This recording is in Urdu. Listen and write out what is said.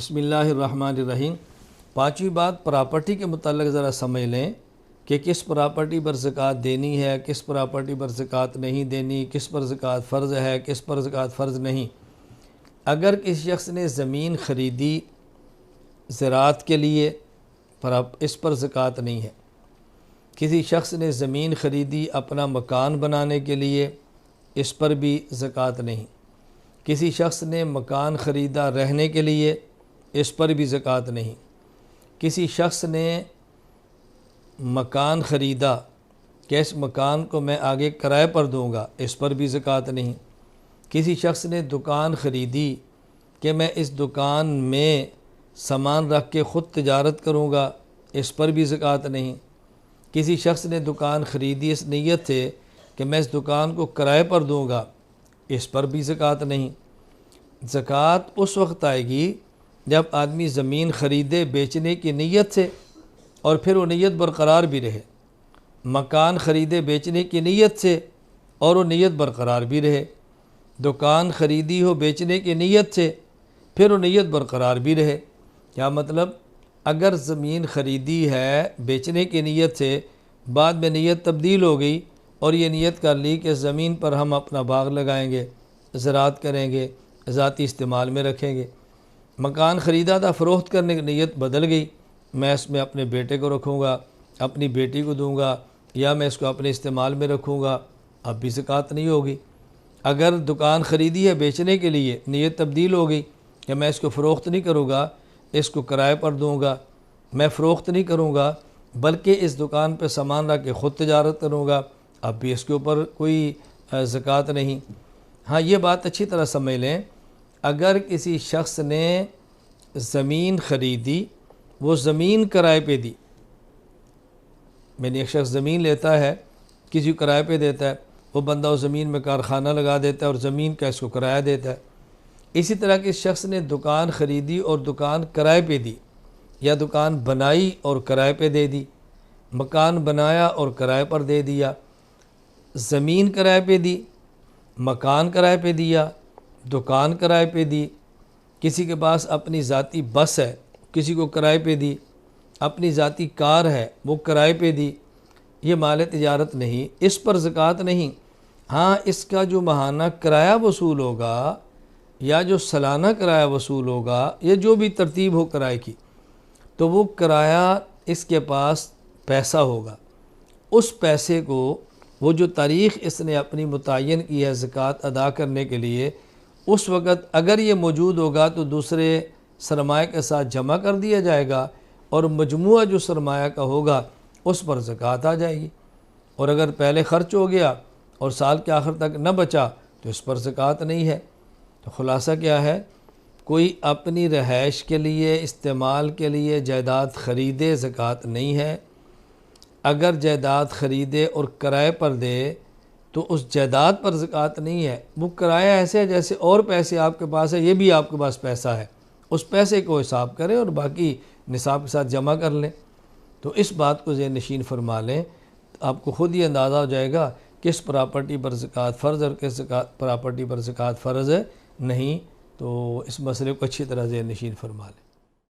بسم اللہ الرحمن الرحیم۔ پانچویں بات پراپرٹی کے متعلق ذرا سمجھ لیں کہ کس پراپرٹی پر زکوٰۃ دینی ہے، کس پراپرٹی پر زکوٰۃ نہیں دینی، کس پر زکوٰۃ فرض ہے، کس پر زکوٰۃ فرض نہیں۔ اگر کسی شخص نے زمین خریدی زراعت کے لیے اس پر زکوٰۃ نہیں ہے۔ کسی شخص نے زمین خریدی اپنا مکان بنانے کے لیے، اس پر بھی زکوٰۃ نہیں۔ کسی شخص نے مکان خریدا رہنے کے لیے، اس پر بھی زکوٰۃ نہیں۔ کسی شخص نے مکان خریدا کہ اس مکان کو میں آگے کرائے پر دوں گا، اس پر بھی زکوٰۃ نہیں۔ کسی شخص نے دکان خریدی کہ میں اس دکان میں سامان رکھ کے خود تجارت کروں گا، اس پر بھی زکوٰۃ نہیں۔ کسی شخص نے دکان خریدی اس نیت سے کہ میں اس دکان کو کرائے پر دوں گا، اس پر بھی زکوٰۃ نہیں۔ زکوٰۃ اس وقت آئے گی جب آدمی زمین خریدے بیچنے کی نیت سے اور پھر وہ نیت برقرار بھی رہے، مکان خریدے بیچنے کی نیت سے اور وہ نیت برقرار بھی رہے، دکان خریدی ہو بیچنے کی نیت سے پھر وہ نیت برقرار بھی رہے۔ کیا مطلب؟ اگر زمین خریدی ہے بیچنے کی نیت سے، بعد میں نیت تبدیل ہو گئی اور یہ نیت کر لی کہ زمین پر ہم اپنا باغ لگائیں گے، زراعت کریں گے، ذاتی استعمال میں رکھیں گے۔ مکان خریدا تھا، فروخت کرنے کی نیت بدل گئی، میں اس میں اپنے بیٹے کو رکھوں گا، اپنی بیٹی کو دوں گا، یا میں اس کو اپنے استعمال میں رکھوں گا، اب بھی زکوٰۃ نہیں ہوگی۔ اگر دکان خریدی ہے بیچنے کے لیے، نیت تبدیل ہو گئی کہ میں اس کو فروخت نہیں کروں گا، اس کو کرائے پر دوں گا، میں فروخت نہیں کروں گا بلکہ اس دکان پہ سامان رکھ کے خود تجارت کروں گا، اب بھی اس کے اوپر کوئی زکوٰۃ نہیں۔ ہاں، یہ بات اچھی طرح سمجھ لیں، اگر کسی شخص نے زمین خریدی، وہ زمین کرائے پہ دی، ایک شخص زمین لیتا ہے، کسی کو کرائے پہ دیتا ہے، وہ بندہ اس زمین میں کارخانہ لگا دیتا ہے اور زمین کا اس کو کرایہ دیتا ہے۔ اسی طرح کسی شخص نے دکان خریدی اور دکان کرائے پہ دی، یا دکان بنائی اور کرائے پہ دے دی، مکان بنایا اور کرائے پر دے دیا، زمین کرائے پہ دی، مکان کرائے پہ دیا، دکان کرائے پہ دی، کسی کے پاس اپنی ذاتی بس ہے، کسی کو کرائے پہ دی، اپنی ذاتی کار ہے وہ کرائے پہ دی، یہ مال تجارت نہیں، اس پر زکوٰۃ نہیں۔ ہاں، اس کا جو ماہانہ کرایہ وصول ہوگا یا جو سالانہ کرایہ وصول ہوگا، یا جو بھی ترتیب ہو کرائے کی، تو وہ کرایہ اس کے پاس پیسہ ہوگا، اس پیسے کو وہ جو تاریخ اس نے اپنی متعین کی ہے زکوٰۃ ادا کرنے کے لیے، اس وقت اگر یہ موجود ہوگا تو دوسرے سرمایہ کے ساتھ جمع کر دیا جائے گا اور مجموعہ جو سرمایہ کا ہوگا اس پر زکوٰۃ آ جائے گی۔ اور اگر پہلے خرچ ہو گیا اور سال کے آخر تک نہ بچا تو اس پر زکوٰۃ نہیں ہے۔ تو خلاصہ کیا ہے؟ کوئی اپنی رہائش کے لیے، استعمال کے لیے جائیداد خریدے، زکوٰۃ نہیں ہے۔ اگر جائیداد خریدے اور کرائے پر دے تو اس جائیداد پر زکوٰۃ نہیں ہے۔ وہ کرایہ ایسے ہے جیسے اور پیسے آپ کے پاس ہے، یہ بھی آپ کے پاس پیسہ ہے، اس پیسے کو حساب کریں اور باقی نصاب کے ساتھ جمع کر لیں۔ تو اس بات کو ذہن نشین فرما لیں، آپ کو خود ہی اندازہ ہو جائے گا کس پراپرٹی پر زکوٰۃ فرض اور کس پراپرٹی پر زکوٰۃ فرض نہیں۔ تو اس مسئلے کو اچھی طرح ذہن نشین فرما لیں۔